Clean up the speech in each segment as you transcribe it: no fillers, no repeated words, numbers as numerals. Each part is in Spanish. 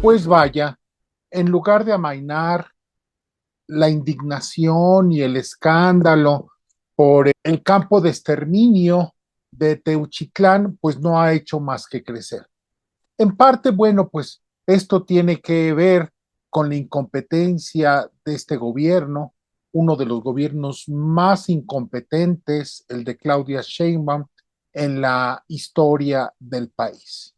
Pues vaya, en lugar de amainar la indignación y el escándalo por el campo de exterminio de Teuchitlán, pues no ha hecho más que crecer. En parte, bueno, pues esto tiene que ver con la incompetencia de este gobierno, uno de los gobiernos más incompetentes, el de Claudia Sheinbaum, en la historia del país.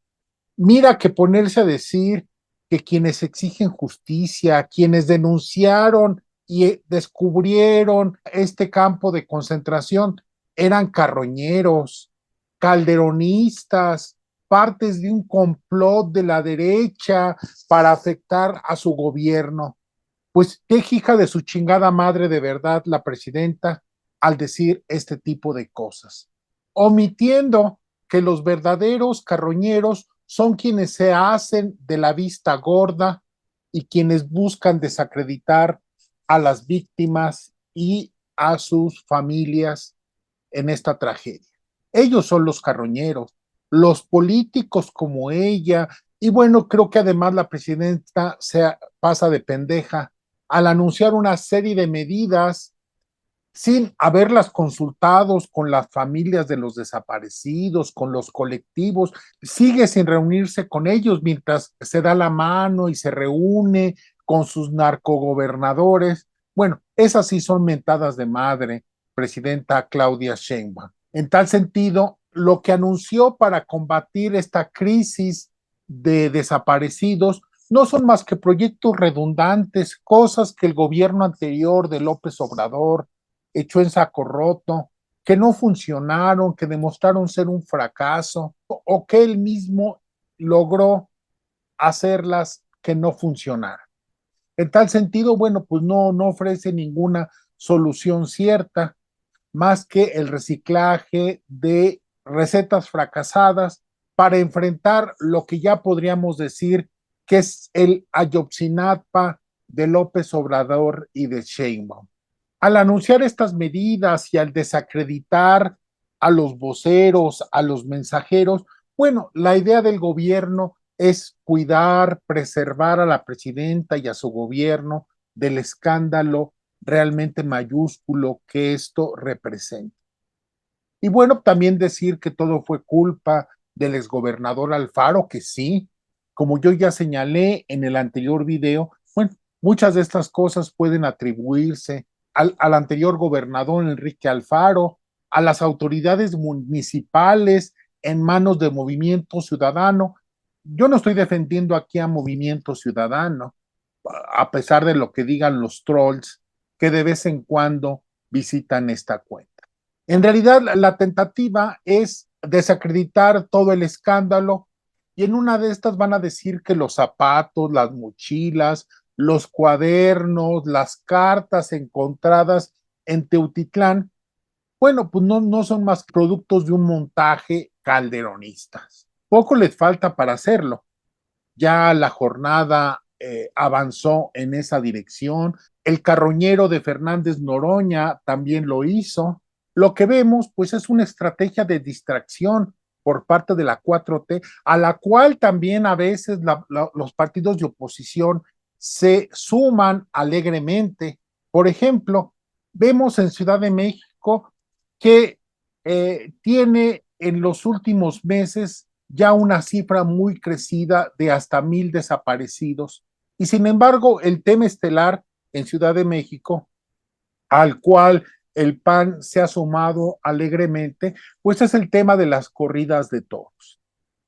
Mira que ponerse a decir que quienes exigen justicia, quienes denunciaron y descubrieron este campo de concentración, eran carroñeros, calderonistas, partes de un complot de la derecha para afectar a su gobierno. Pues qué hija de su chingada madre de verdad la presidenta al decir este tipo de cosas, omitiendo que los verdaderos carroñeros son quienes se hacen de la vista gorda y quienes buscan desacreditar a las víctimas y a sus familias en esta tragedia. Ellos son los carroñeros, los políticos como ella, y bueno, creo que además la presidenta se pasa de pendeja al anunciar una serie de medidas sin haberlas consultado con las familias de los desaparecidos, con los colectivos, sigue sin reunirse con ellos mientras se da la mano y se reúne con sus narcogobernadores. Bueno, esas sí son mentadas de madre, presidenta Claudia Sheinbaum. En tal sentido, lo que anunció para combatir esta crisis de desaparecidos no son más que proyectos redundantes, cosas que el gobierno anterior de López Obrador echó en saco roto, que no funcionaron, que demostraron ser un fracaso, o que él mismo logró hacerlas que no funcionaran. En tal sentido, bueno, pues no ofrece ninguna solución cierta, más que el reciclaje de recetas fracasadas para enfrentar lo que ya podríamos decir que es el Ayotzinapa de López Obrador y de Sheinbaum. Al anunciar estas medidas y al desacreditar a los voceros, a los mensajeros, bueno, la idea del gobierno es cuidar, preservar a la presidenta y a su gobierno del escándalo realmente mayúsculo que esto representa. Y bueno, también decir que todo fue culpa del exgobernador Alfaro, que sí, como yo ya señalé en el anterior video, bueno, muchas de estas cosas pueden atribuirse al anterior gobernador Enrique Alfaro, a las autoridades municipales en manos de Movimiento Ciudadano. Yo no estoy defendiendo aquí a Movimiento Ciudadano, a pesar de lo que digan los trolls que de vez en cuando visitan esta cuenta. En realidad, la tentativa es desacreditar todo el escándalo y en una de estas van a decir que los zapatos, las mochilas, los cuadernos, las cartas encontradas en Teutitlán, bueno, pues no son más productos de un montaje calderonista. Poco les falta para hacerlo. Ya la jornada avanzó en esa dirección. El carroñero de Fernández Noroña también lo hizo. Lo que vemos, pues, es una estrategia de distracción por parte de la 4T, a la cual también a veces los partidos de oposición se suman alegremente. Por ejemplo, vemos en Ciudad de México que tiene en los últimos meses ya una cifra muy crecida de hasta 1,000 desaparecidos. Y sin embargo, el tema estelar en Ciudad de México, al cual el PAN se ha sumado alegremente, pues es el tema de las corridas de toros.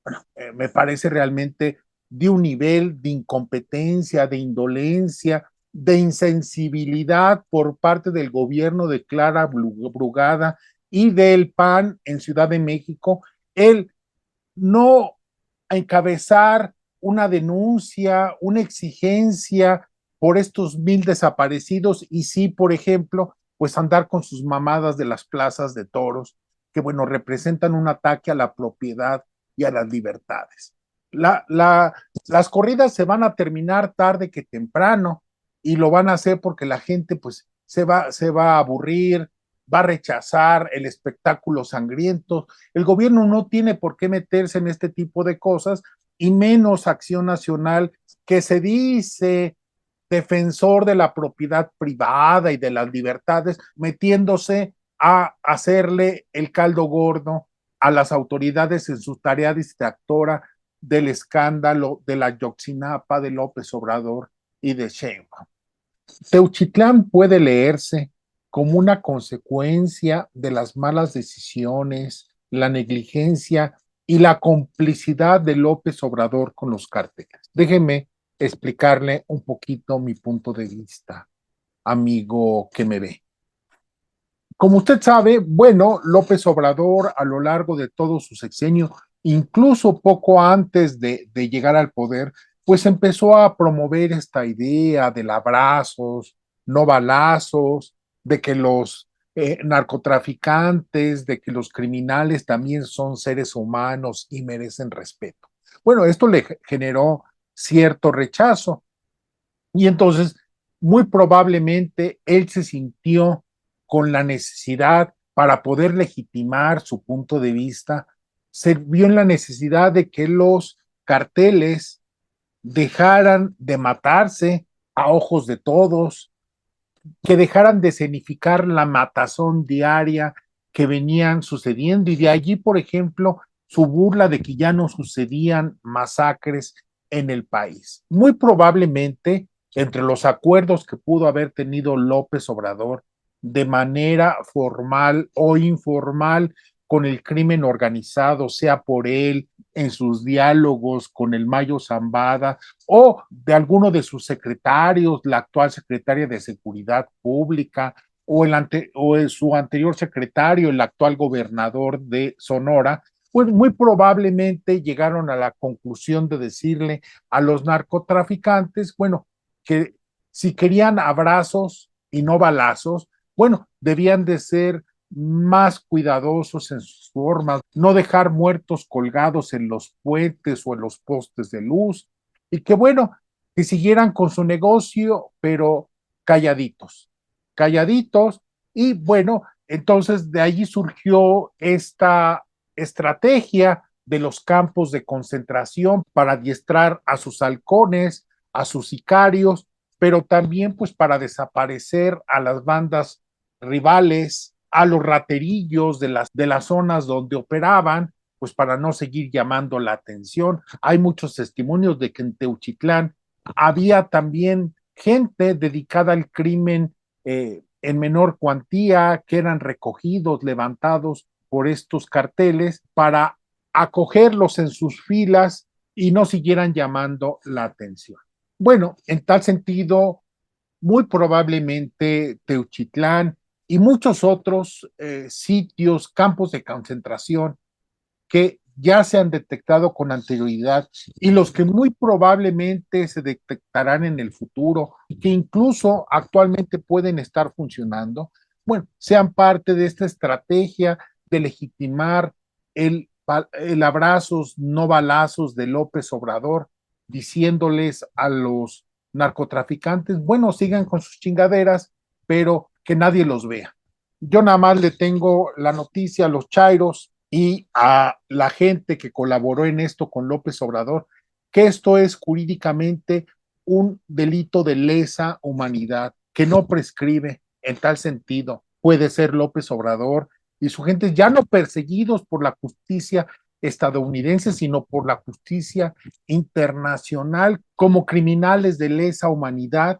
Bueno, me parece realmente de un nivel de incompetencia, de indolencia, de insensibilidad por parte del gobierno de Clara Brugada y del PAN en Ciudad de México, el no encabezar una denuncia, una exigencia por estos 1,000 desaparecidos y sí, por ejemplo, pues andar con sus mamadas de las plazas de toros, que bueno, representan un ataque a la propiedad y a las libertades. Las corridas se van a terminar tarde que temprano y lo van a hacer porque la gente pues se va a aburrir, va a rechazar el espectáculo sangriento. El gobierno no tiene por qué meterse en este tipo de cosas y menos Acción Nacional, que se dice defensor de la propiedad privada y de las libertades, metiéndose a hacerle el caldo gordo a las autoridades en su tarea distractora del escándalo de la Ayotzinapa de López Obrador y de Sheinbaum. Teuchitlán puede leerse como una consecuencia de las malas decisiones, la negligencia y la complicidad de López Obrador con los cárteles. Déjeme explicarle un poquito mi punto de vista, amigo que me ve. Como usted sabe, bueno, López Obrador a lo largo de todo su sexenio, incluso poco antes de llegar al poder, pues empezó a promover esta idea del abrazos, no balazos, de que los narcotraficantes, de que los criminales también son seres humanos y merecen respeto. Bueno, esto le generó cierto rechazo y entonces muy probablemente él se sintió con la necesidad para poder legitimar su punto de vista, se vio en la necesidad de que los carteles dejaran de matarse a ojos de todos, que dejaran de escenificar la matazón diaria que venían sucediendo y de allí, por ejemplo, su burla de que ya no sucedían masacres en el país. Muy probablemente, entre los acuerdos que pudo haber tenido López Obrador de manera formal o informal con el crimen organizado, sea por él en sus diálogos con el Mayo Zambada o de alguno de sus secretarios, la actual secretaria de Seguridad Pública o su anterior secretario, el actual gobernador de Sonora, pues muy probablemente llegaron a la conclusión de decirle a los narcotraficantes, bueno, que si querían abrazos y no balazos, bueno, debían de ser más cuidadosos en sus formas, no dejar muertos colgados en los puentes o en los postes de luz, y que bueno, que siguieran con su negocio, pero calladitos, calladitos, y bueno, entonces de allí surgió esta estrategia de los campos de concentración para adiestrar a sus halcones, a sus sicarios, pero también pues para desaparecer a las bandas rivales, a los raterillos de las zonas donde operaban, pues para no seguir llamando la atención. Hay muchos testimonios de que en Teuchitlán había también gente dedicada al crimen en menor cuantía, que eran recogidos, levantados por estos carteles para acogerlos en sus filas y no siguieran llamando la atención. Bueno, en tal sentido, muy probablemente Teuchitlán y muchos otros sitios, campos de concentración que ya se han detectado con anterioridad y los que muy probablemente se detectarán en el futuro, que incluso actualmente pueden estar funcionando, bueno, sean parte de esta estrategia de legitimar el abrazos, no balazos de López Obrador, diciéndoles a los narcotraficantes, bueno, sigan con sus chingaderas, pero que nadie los vea. Yo nada más le tengo la noticia a los chairos y a la gente que colaboró en esto con López Obrador, que esto es jurídicamente un delito de lesa humanidad, que no prescribe en tal sentido. Puede ser López Obrador y su gente ya no perseguidos por la justicia estadounidense, sino por la justicia internacional como criminales de lesa humanidad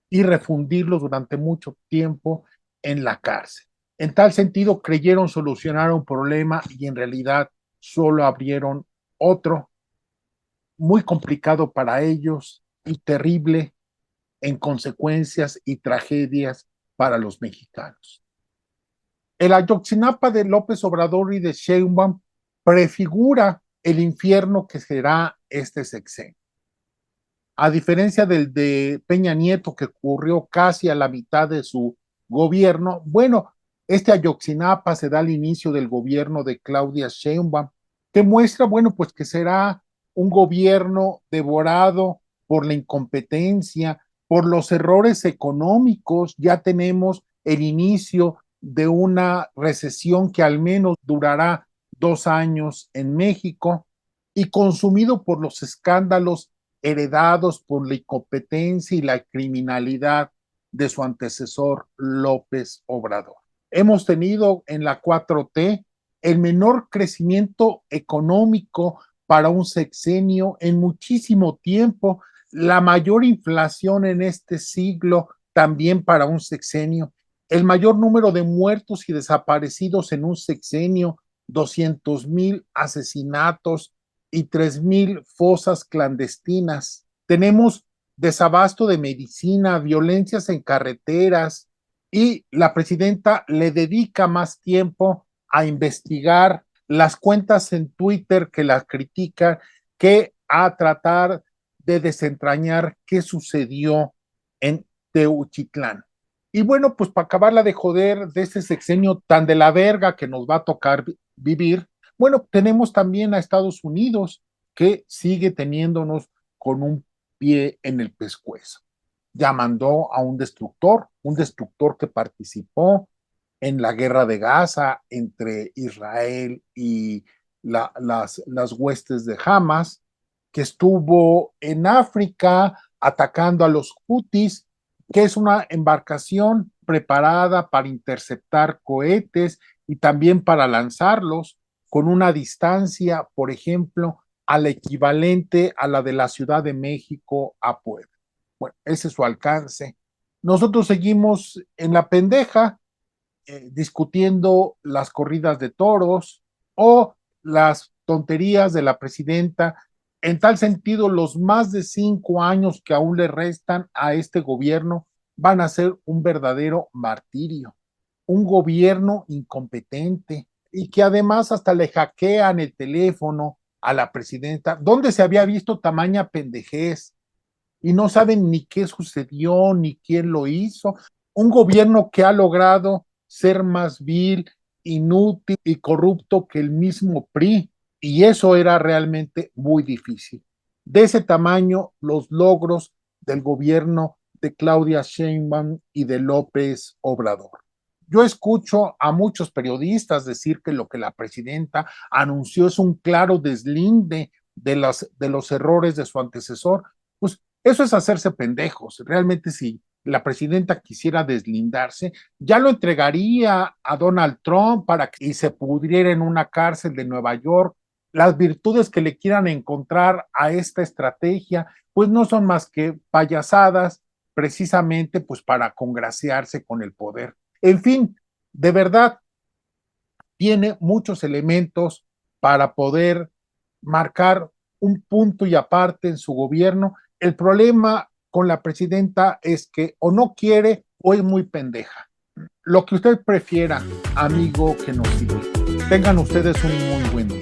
y refundirlos durante mucho tiempo en la cárcel. En tal sentido, creyeron solucionar un problema y en realidad solo abrieron otro muy complicado para ellos y terrible en consecuencias y tragedias para los mexicanos. El Ayotzinapa de López Obrador y de Sheinbaum prefigura el infierno que será este sexenio. A diferencia del de Peña Nieto, que ocurrió casi a la mitad de su gobierno, bueno, este Ayotzinapa se da al inicio del gobierno de Claudia Sheinbaum, que muestra, bueno, pues que será un gobierno devorado por la incompetencia, por los errores económicos. Ya tenemos el inicio de una recesión que al menos durará 2 años en México y consumido por los escándalos heredados por la incompetencia y la criminalidad de su antecesor López Obrador. Hemos tenido en la 4T el menor crecimiento económico para un sexenio en muchísimo tiempo, la mayor inflación en este siglo también para un sexenio, el mayor número de muertos y desaparecidos en un sexenio, 200,000 asesinatos y 3,000 fosas clandestinas. Tenemos desabasto de medicina, violencias en carreteras, y la presidenta le dedica más tiempo a investigar las cuentas en Twitter que la critican que a tratar de desentrañar qué sucedió en Teuchitlán. Y bueno, pues para acabarla de joder de ese sexenio tan de la verga que nos va a tocar vivir, bueno, tenemos también a Estados Unidos que sigue teniéndonos con un pie en el pescuezo. Ya mandó a un destructor que participó en la guerra de Gaza entre Israel y las huestes de Hamas, que estuvo en África atacando a los Houthis, que es una embarcación preparada para interceptar cohetes y también para lanzarlos con una distancia, por ejemplo, al equivalente a la de la Ciudad de México a Puebla. Bueno, ese es su alcance. Nosotros seguimos en la pendeja, discutiendo las corridas de toros o las tonterías de la presidenta. En tal sentido, los más de 5 años que aún le restan a este gobierno van a ser un verdadero martirio, un gobierno incompetente y que además hasta le hackean el teléfono a la presidenta. ¿Dónde se había visto tamaña pendejez? Y no saben ni qué sucedió, ni quién lo hizo. Un gobierno que ha logrado ser más vil, inútil y corrupto que el mismo PRI, y eso era realmente muy difícil. De ese tamaño, los logros del gobierno de Claudia Sheinbaum y de López Obrador. Yo escucho a muchos periodistas decir que lo que la presidenta anunció es un claro deslinde de los errores de su antecesor. Pues eso es hacerse pendejos. Realmente, si la presidenta quisiera deslindarse, ya lo entregaría a Donald Trump para que se pudriera en una cárcel de Nueva York. Las virtudes que le quieran encontrar a esta estrategia, pues no son más que payasadas, precisamente pues para congraciarse con el poder. En fin, de verdad, tiene muchos elementos para poder marcar un punto y aparte en su gobierno. El problema con la presidenta es que o no quiere o es muy pendeja. Lo que usted prefiera, amigo que nos sigue. Tengan ustedes un muy buen día.